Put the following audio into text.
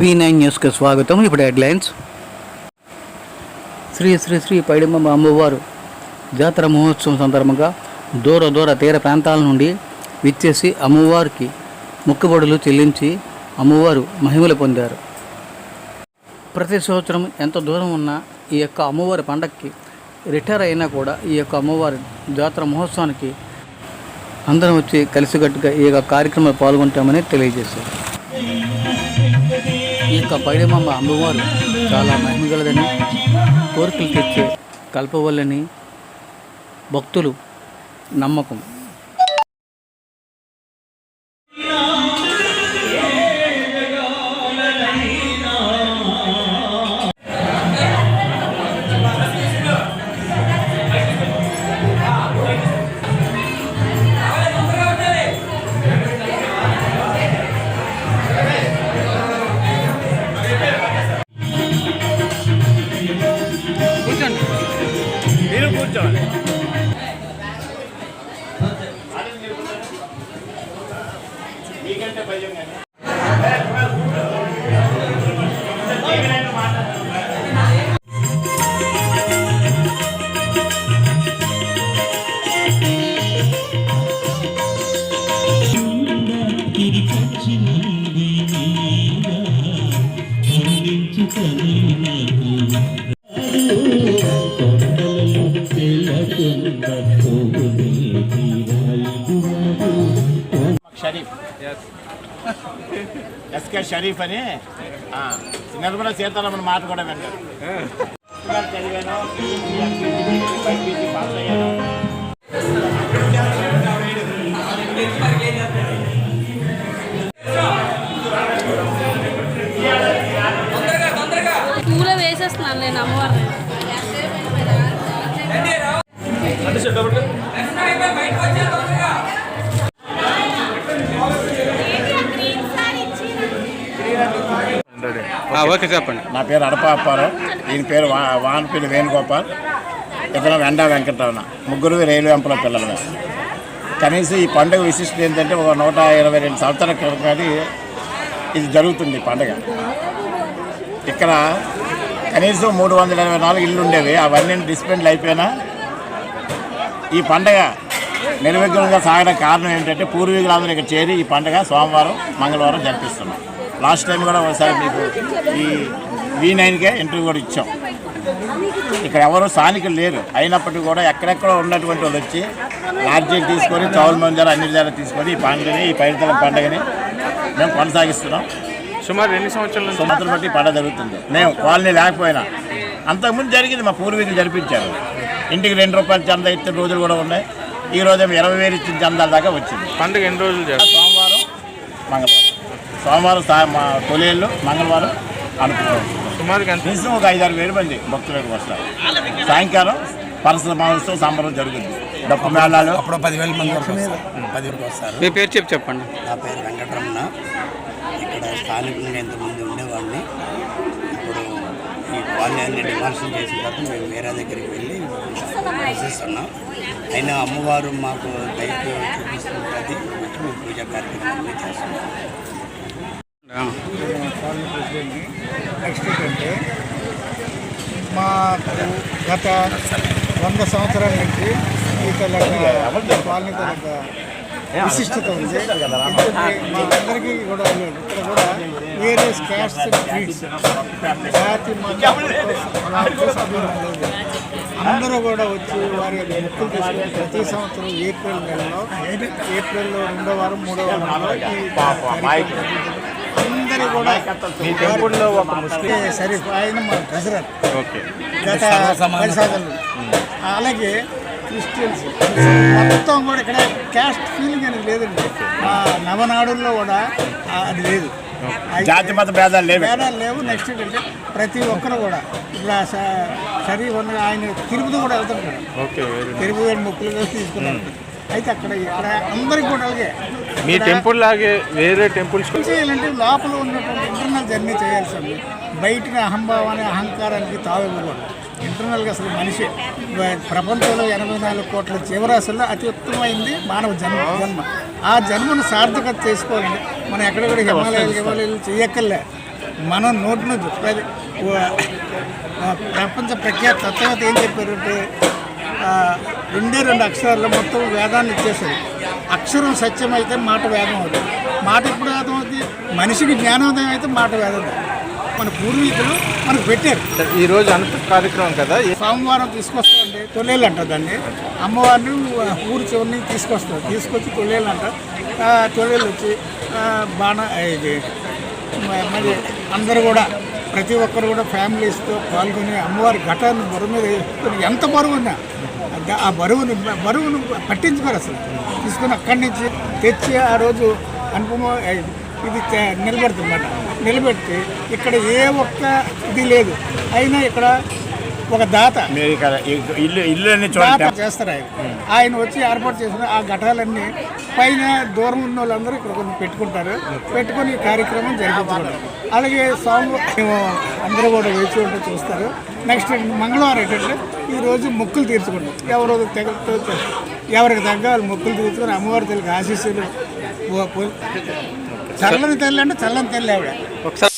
V9 న్యూస్కి స్వాగతం. ఇప్పుడు హెడ్లైన్స్. శ్రీ శ్రీ శ్రీ పైడిమమ్మ అమ్మవారు జాతర మహోత్సవం సందర్భంగా దూర తీర ప్రాంతాల నుండి విచ్చేసి అమ్మవారికి మొక్కుబడులు చెల్లించి అమ్మవారు మహిమలు పొందారు. ప్రతి సంవత్సరం ఎంత దూరం ఉన్నా ఈ యొక్క అమ్మవారి పండగకి రిటైర్ అయినా కూడా ఈ యొక్క అమ్మవారి జాతర మహోత్సవానికి అందరం వచ్చి కలిసికట్టుగా ఈ యొక్క కార్యక్రమంలో పాల్గొంటామని తెలియజేశారు. ఈ యొక్క పైడిమమ్మ అమ్మవారు చాలా మహిమగలదని, కోరికలు తెచ్చే కల్పవల్లని భక్తులు నమ్మకం. ఎస్కే షరీఫ్ అని నిర్మల సీతారామన్ మాట కూడా వింటారు. పూల వేసేస్తున్నాను నేను అమ్మవారిని. ఓకే చెప్పండి. నా పేరు అడప అప్పారావు, ఈయన పేరు వానపల్లి వేణుగోపాల్, ఇతను వెండా వెంకటరమణ. ముగ్గురు రైలు వెంపల పిల్లలమే. కనీసం ఈ పండుగ విశిష్టత ఏంటంటే ఒక 122 సంవత్సరాల క్రితం ఇది జరుగుతుంది. పండుగ ఇక్కడ కనీసం 324 ఇళ్ళు ఉండేవి. అవన్నీ డిస్పెండ్లు అయిపోయినా ఈ పండుగ నిర్విఘ్నంగా సాగడానికి కారణం ఏంటంటే పూర్వీకులందరూ ఇక్కడ చేరి ఈ పండుగ సోమవారం మంగళవారం జరిపిస్తున్నాం. లాస్ట్ టైం కూడా ఒకసారి మీకు ఈ V9కే ఇంటర్వ్యూ కూడా ఇచ్చాం. ఇక్కడ ఎవరు స్థానికులు లేరు, అయినప్పటికీ కూడా ఎక్కడెక్కడో ఉన్నటువంటి వాళ్ళు వచ్చి లాడ్జీలు తీసుకొని చౌల్ మంజారు అన్ని విధాలు తీసుకొని ఈ పండుగని, ఈ పైడితల పండుగని మేము కొనసాగిస్తున్నాం. సుమారు 2 సంవత్సరాల బట్టి పండుగ జరుగుతుంది. మేము కాలనీ లేకపోయినా అంతకుముందు జరిగింది, మా పూర్వీకులు జరిపించారు. ఇంటికి 2 రూపాయలు చందా ఇచ్చిన రోజులు కూడా ఉన్నాయి. ఈ రోజు 20,000 ఇచ్చిన చందాల దాకా వచ్చింది. పండుగ ఎన్ని రోజులు? సోమవారం మంగళవారం. సోమవారం మా తొలేళ్ళు, మంగళవారం అనుకుంటాం. సుమారుగా కనీసం ఒక 5-6 వేల మంది భక్తులకు వస్తారు. సాయంకాలం పరస మహోత్సవం సంబరం జరుగుతుంది. డప్పు మేళాలు అప్పుడు 10,000 మంది వస్తారు. మీ పేరు చెప్పండి. నా పేరు వెంకటరమణ. ఇక్కడ స్థానికులుగా ఎంతమంది ఉండేవాడిని. ఇప్పుడు ఈ కాలనీ డిమాన్షన్ చేసిన తర్వాత మేము వేరే దగ్గరికి వెళ్ళి నివసిస్తున్నాం. అయినా అమ్మవారు మాకు దయకు చూపిస్తుంది. మేము పూజా కార్యక్రమాన్ని చేస్తున్నాం. కాలనీ ప్రెసిడెంట్ని. నెక్స్ట్ ఏంటంటే మాకు గత 100 సంవత్సరాల నుంచి ఈ కాలనీ విశిష్టత ఉంది. మా అందరికీ కూడా ఇక్కడ కూడా వేరే క్యాస్ట్ క్రీడ్స్ జాతి అందరూ కూడా వచ్చి వారి మొక్కులు తీసుకొని ప్రతి సంవత్సరం ఏప్రిల్లో 2వ వారం 3వ వారంలో అందరూ కూడా షరీఫ్ ఆయన మా ట్రెజరర్ గత 10 సంవత్సరాలు. అలాగే క్రిస్టియన్స్ మొత్తం కూడా ఇక్కడ క్యాస్ట్ ఫీలింగ్ అనేది లేదండి. నవనాడుల్లో కూడా అది లేదు. జాతి మత భేదాలు లేవు. నెక్స్ట్ ఏంటంటే ప్రతి ఒక్కరు కూడా ఇప్పుడు షరీఫ్ ఉన్న ఆయన తిరుపతి కూడా వెళ్తుంటారు. తిరుపతి మొక్కులు తీసుకున్నారు. అయితే ఇక్కడ అందరికి కూడా అలాగే మీ టెంపుల్ లాగే వేరే టెంపుల్స్ చేయాలంటే లోపల ఉన్నటువంటి ఇంటర్నల్ జర్నీ చేయాల్సింది. బయట అహంభావాన్ని, అహంకారానికి తావివ్వకూడదు. ఇంటర్నల్గా అసలు మనిషి ప్రపంచంలో 84 కోట్ల జీవరాశుల్లో అతి ఉత్తమమైంది మానవ జన్మ. ఆ జన్మను సార్థకత చేసుకోవాలండి. మనం ఎక్కడెక్కడ హిమాలయాలు చేయక్కర్లే. మనం నోటి నుంచి ప్రపంచ ప్రఖ్యాత తత్వవేత్త ఏం చెప్పారంటే రెండే 2 అక్షరాల్లో మొత్తం వేదాన్ని ఇచ్చేసారు. అక్షరం సత్యం అయితే మాట వేదం అవుతుంది. మాట ఎప్పుడు వేదం అవుతుంది? మనిషికి జ్ఞానోదయం అయితే మాట వేదం అవుతుంది. మన పూర్వీకులు మనకు పెట్టారు. ఈరోజు అనంత కార్యక్రమం కదా, సోమవారం తీసుకొస్తామండి, తొలేలు అంటుందండి. అమ్మవారిని ఊరి చివరిని తీసుకొచ్చి తొలేలు అంట. తొలేలు వచ్చి ఇది మరి అందరూ కూడా ప్రతి ఒక్కరు కూడా ఫ్యామిలీస్తో పాల్గొని అమ్మవారి ఘటాన్ని బరువు మీద వేసుకొని ఎంత బరువు ఉన్నా ఆ బరువును పట్టించుకోరు అసలు. తీసుకొని అక్కడి నుంచి తెచ్చి ఆ రోజు అనుపమ ఇది నిలబెడుతుందన్నమాట. నిలబెట్టి ఇక్కడ ఏ ఒక్క ఇది లేదు, అయినా ఇక్కడ ఒక దాత చేస్తారు. ఆయన వచ్చి ఏర్పాటు చేసిన ఆ ఘటాలన్నీ పైన దూరం ఉన్న వాళ్ళందరూ ఇక్కడ కొన్ని పెట్టుకుంటారు. పెట్టుకొని ఈ కార్యక్రమం జరిపించుకుంటారు. అలాగే మేము అందరూ కూడా వేచి ఉంటే చూస్తారు. నెక్స్ట్ మంగళవారం ఏంటంటే ఈరోజు మొక్కులు తీర్చుకుంటాం. ఎవరికి తగ్గ వాళ్ళు మొక్కులు తీర్చుకొని అమ్మవారి తల్లికి ఆశీస్సులు. చల్లని తల్లి అంటే చల్లని తల్లి ఆవిడ. ఒకసారి